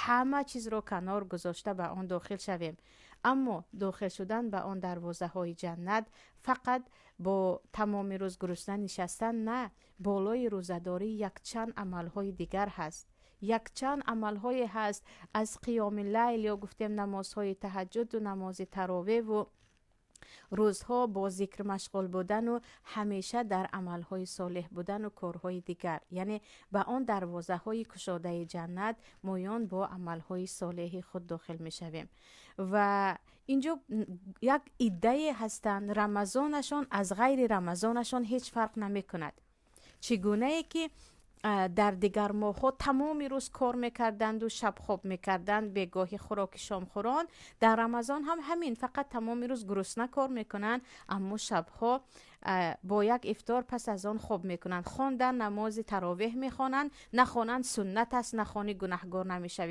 همه چیز رو کنار گذاشته به آن داخل شویم. اما داخل شدن به آن دروازه های جنت فقط با تمام روز گرسنه نشستن نه، بالای روزداری یک چند عمل های دیگر هست. یک چند عمل های هست، از قیام اللیل یا گفتیم نمازهای تهجد و نماز تراویح و روزها با ذکر مشغول بودن و همیشه در عملهای صالح بودن و کارهای دیگر. یعنی به آن دروازه های کشاده جنت مایان با عملهای صالح خود داخل می شویم. و اینجا یک ایده هستند رمضانشان از غیر رمضانشان هیچ فرق نمی کند. چگونه ای که در دیگر ماه ها تمام روز کار میکردند و شب خواب میکردند، بگاهی خوراک شام خوران، در رمضان هم همین، فقط تمام روز گرسنه کار میکنند اما شبها با یک افطار پس از آن خواب میکنند. خواندن نماز تراویح میخوانند، نخوانند سنت است، نخوانی گناهگار نمیشوی.